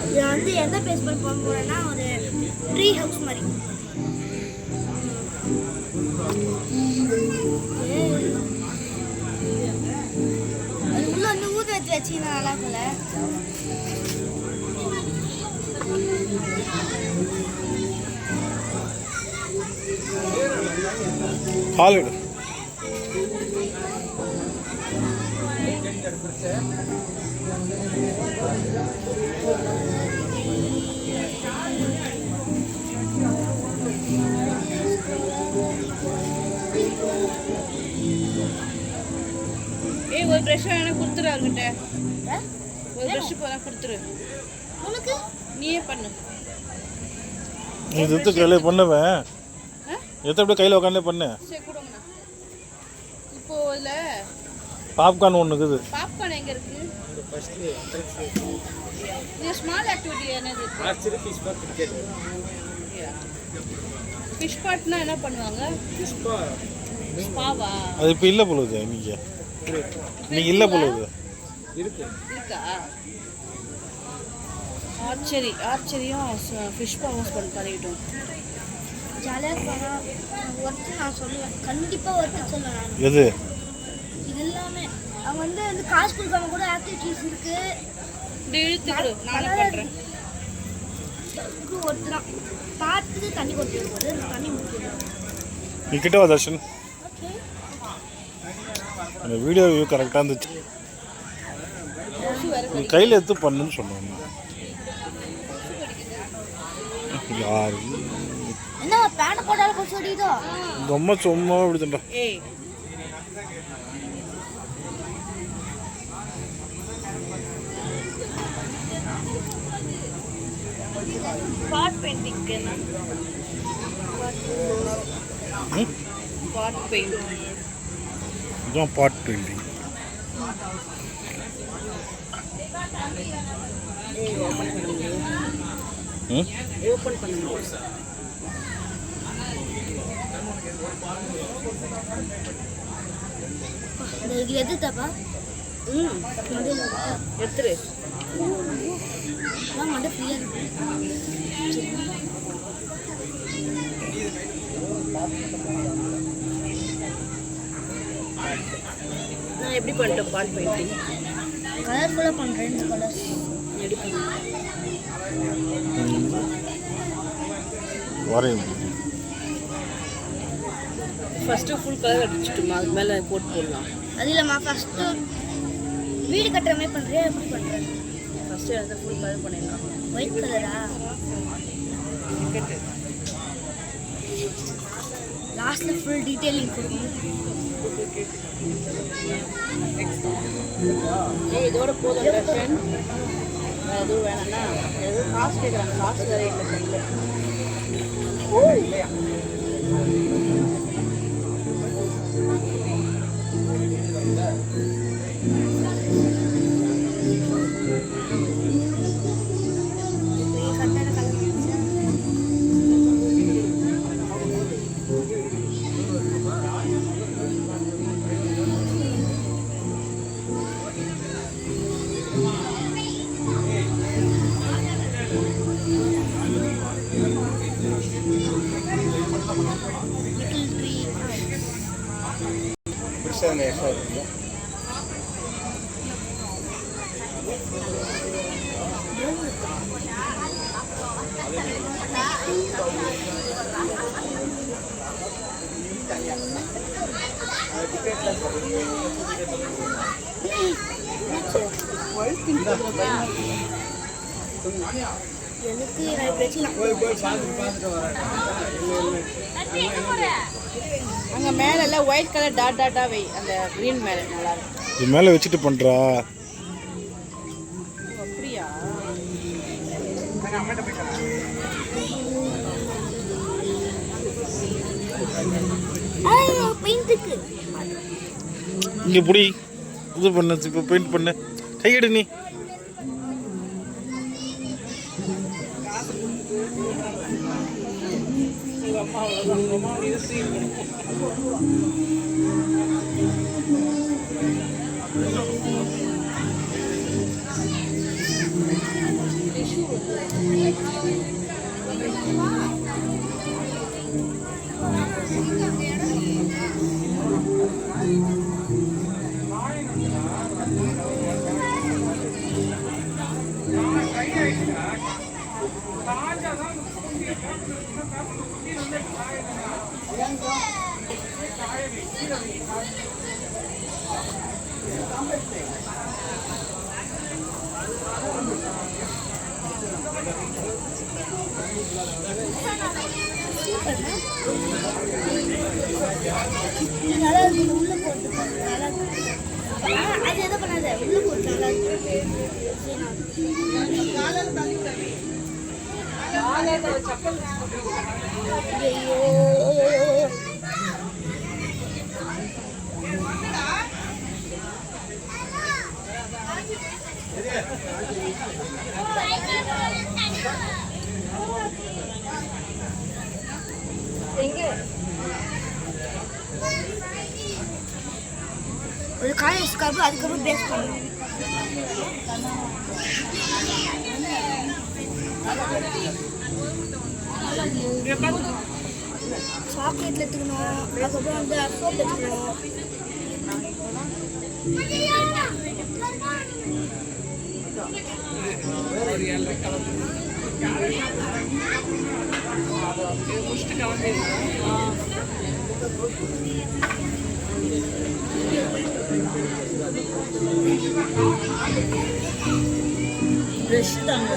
இது வந்து எந்த பேஸ் பண்ண போகிறேன்னா ஒரு ட்ரீ ஹவுஸ் மாதிரி. அது உள்ள வந்து ஊத வச்சுன்னா நல்லா இருக்குல்ல. ஹாலிவுட் ஒரு ப்ரஷ் எனக்கு கொடுத்துரு அவர்கிட்ட. ஒரு ப்ரஷ் போல கொடுத்துரு. உனக்கு நீயே பண்ணு. இது எடுத்து கையில் பண்ணுவேன். எத்த அப்படியே கையில் உட்காந்தே பண்ணு. சரி கொடுங்கண்ணா. இப்போ இதில் பாப்கார்ன் ஒன்று இருக்குது. பாப்கார்ன் எங்கே இருக்குது? இது ஸ்மால் ஆக்டிவிட்டி என்னது? ஃபிஷ் பாட்னா என்ன பண்ணுவாங்க? ஸ்பாவா? அது இப்போ இல்லை போலுது. இன்னைக்கு இல்லை போலுது. இருக்கா? ஆர்ச்சரியும் ஃபிஷ் பாவும் பண்ணிக்கிட்டோம். ஜாலியாக போனால் ஒர்த்து நான் சொல்லுவேன். கண்டிப்பாக ஒர்த்து சொல்லுவேன். எது இது எல்லாமே அவங்க வந்து காசு கொடுக்காம கூட ஆக்டிவிட்டிஸ் இருக்கு. ஒருத்தர் பார்த்து தண்ணி கொடுத்துருக்கும்போது தண்ணி முடிச்சிடும். நீ கிட்ட வா தர்ஷன். அந்த வீடியோ வியூ கரெக்டாக இருந்துச்சு. நீ கையில் எடுத்து பண்ணுன்னு சொன்னோம். யாரு என்ன பேண்ட் போட்டாலும் கொசு அடிக்குதோ? ரொம்ப சும்மா இப்படி தண்டா. பாட் பெயிண்டிங் என்ன? பாட் பெயிண்ட். இதுதான் பாட் பெயிண்டிங். ஓப்பன் பண்ணுங்க. இது எது தப்பா? எடுத்துரு. மட்டும் ஃப்ரீயாக இருக்கு. நான் எப்படி பண்ணிட்டேன் பாட் பெயிண்டிங்? கலர்ஃபுல்லாக பண்ணுறேன். இந்த கலர்ஸ் எப்படி பண்ண வரையும். ஃபஸ்ட்டு ஃபுல் கலர் அடிச்சுட்டுமா, அது மேலே போட்டு போடலாம். அது இல்லைம்மா, ஃபஸ்ட்டு வீடு கட்டுற மாதிரி பண்ணுறியா? எப்படி பண்ணுறேன்? ஃபஸ்ட்டு வந்து ஃபுல் கலர் பண்ணிடலாம். ஒயிட் கலரா? லாஸ்ட்டில் ஃபுல் டீட்டெயிலிங் கொடுக்கணும். இதோட போதும் தர்ஷன். வேறு எதுவும் வேணாம்னா எதுவும் காசு கேட்குறாங்க. காசு வேறு இல்லை கையில். அங்கே மேலே எல்லாம் ஒயிட் கலர் டாட் டாட்டாக வை. அந்த க்ரீன் மேலே நல்லா இருக்கும். இது மேலே வச்சுட்டு பண்ணுறா. அப்படியா? இங்கே புடி. இது பண்ணு. இப்போ பெயிண்ட் பண்ணு. கையெடு நீ. அம்மா இது நல்லா இருக்கு உள்ள போட்டு நல்லா இருக்கு அது எதை பண்ணாத உள்ள போட்டு நல்லா இருக்கு ஐயோ ஒரு காய் வச்சுக்காப்பு அதுக்கப்புறம் பேஸ்ட் பண்ணு சாக்லேட்ல எடுத்துக்கணும் அதுக்கப்புறம் வந்து சோப் எடுத்துக்கணும் ப்ரெஷ் தாங்க